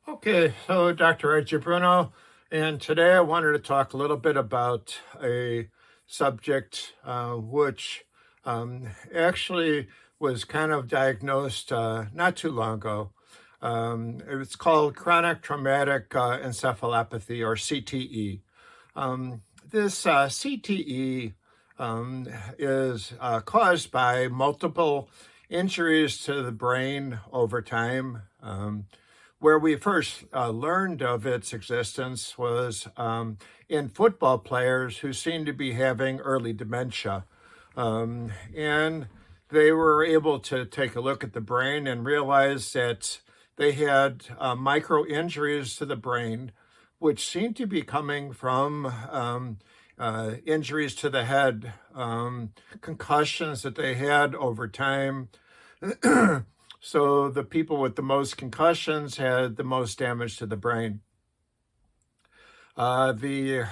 Okay, so Dr. Archie, and today I wanted to talk a little bit about a subject which actually was kind of diagnosed not too long ago. It's called chronic traumatic encephalopathy, or CTE. This CTE is caused by multiple injuries to the brain over time. Where we first learned of its existence was in football players who seemed to be having early dementia. And they were able to take a look at the brain and realize that they had micro injuries to the brain, which seemed to be coming from injuries to the head, concussions that they had over time. So the people with the most concussions had the most damage to the brain. The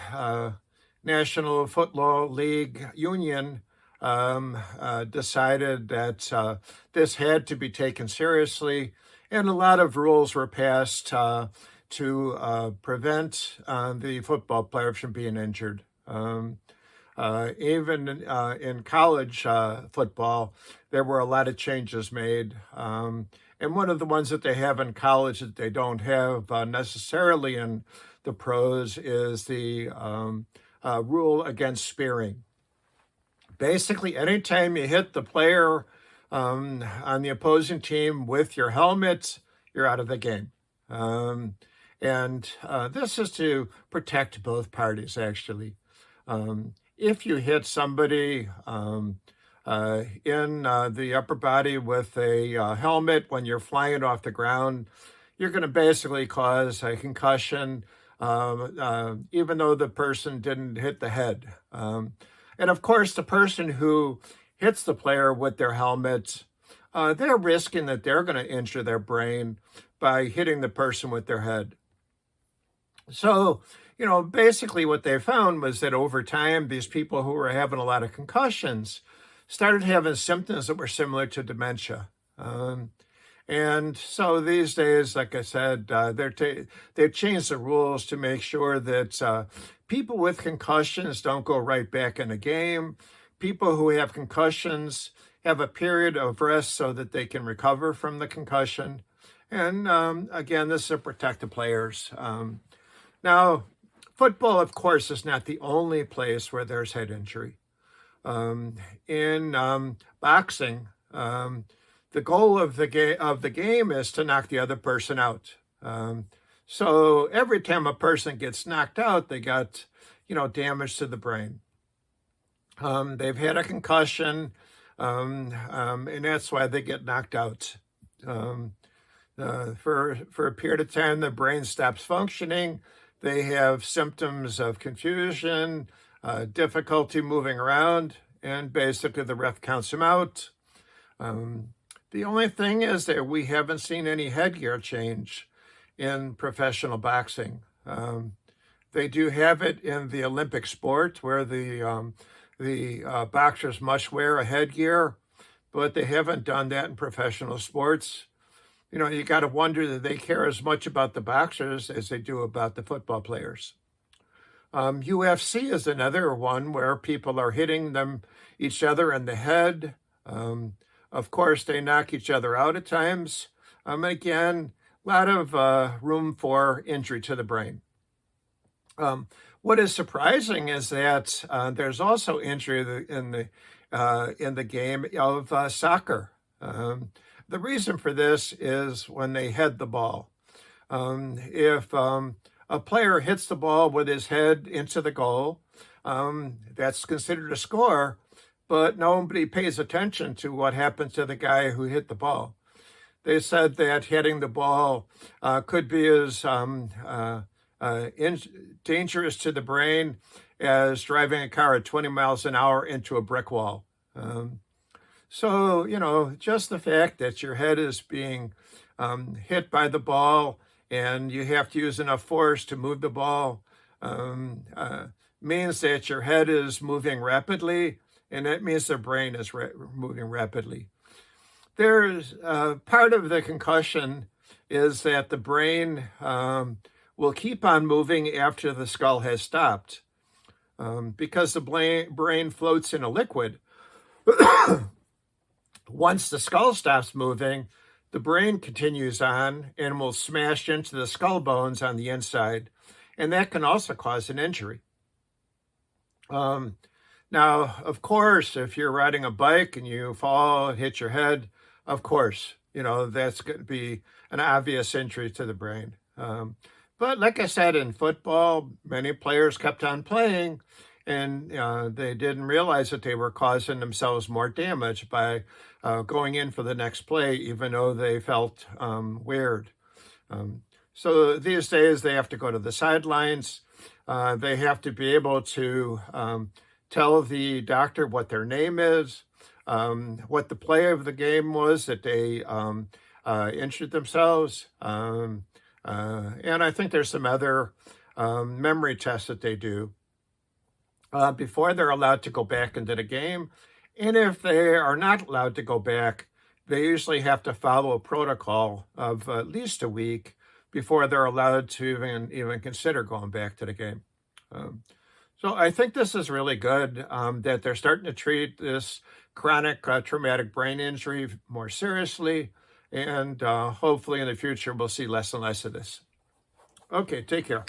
National Football League Union decided that this had to be taken seriously, and a lot of rules were passed to prevent the football players from being injured. Even in college football, there were a lot of changes made. And one of the ones that they have in college that they don't have necessarily in the pros is the rule against spearing. Basically, anytime you hit the player on the opposing team with your helmet, you're out of the game. And this is to protect both parties, actually. If you hit somebody in the upper body with a helmet when you're flying off the ground, you're going to basically cause a concussion, even though the person didn't hit the head. And of course, the person who hits the player with their helmet, they're risking that they're going to injure their brain by hitting the person with their head. So, basically what they found was that over time, these people who were having a lot of concussions started having symptoms that were similar to dementia. And so these days, like I said, they've changed the rules to make sure that people with concussions don't go right back in the game. People who have concussions have a period of rest so that they can recover from the concussion. And again, this is to protect the players. Now, football, of course, is not the only place where there's head injury. In boxing, the goal of the game is to knock the other person out. So every time a person gets knocked out, they got, damage to the brain. They've had a concussion, and that's why they get knocked out. For a period of time, the brain stops functioning. They have symptoms of confusion, difficulty moving around, and basically the ref counts them out. The only thing is that we haven't seen any headgear change in professional boxing. They do have it in the Olympic sport where the boxers must wear a headgear, but they haven't done that in professional sports. You got to wonder that they care as much about the boxers as they do about the football players. UFC is another one where people are hitting each other in the head. Of course, they knock each other out at times. Again, a lot of room for injury to the brain. What is surprising is that there's also injury in the game of soccer. The reason for this is when they head the ball. If a player hits the ball with his head into the goal, that's considered a score, but nobody pays attention to what happened to the guy who hit the ball. They said that hitting the ball could be as dangerous to the brain as driving a car at 20 miles an hour into a brick wall. So, just the fact that your head is being hit by the ball and you have to use enough force to move the ball means that your head is moving rapidly, and that means the brain is moving rapidly. There's part of the concussion is that the brain will keep on moving after the skull has stopped. Because the brain floats in a liquid, once the skull stops moving, the brain continues on and will smash into the skull bones on the inside, and that can also cause an injury. Now, of course, if you're riding a bike and you fall, hit your head, of course, that's going to be an obvious injury to the brain. But like I said, in football, many players kept on playing, and they didn't realize that they were causing themselves more damage by going in for the next play, even though they felt weird. So these days, they have to go to the sidelines. They have to be able to tell the doctor what their name is, what the play of the game was that they injured themselves. And I think there's some other memory tests that they do before they're allowed to go back into the game. And if they are not allowed to go back, they usually have to follow a protocol of at least a week before they're allowed to even consider going back to the game. So I think this is really good that they're starting to treat this chronic traumatic brain injury more seriously. And hopefully in the future, we'll see less and less of this. Okay, take care.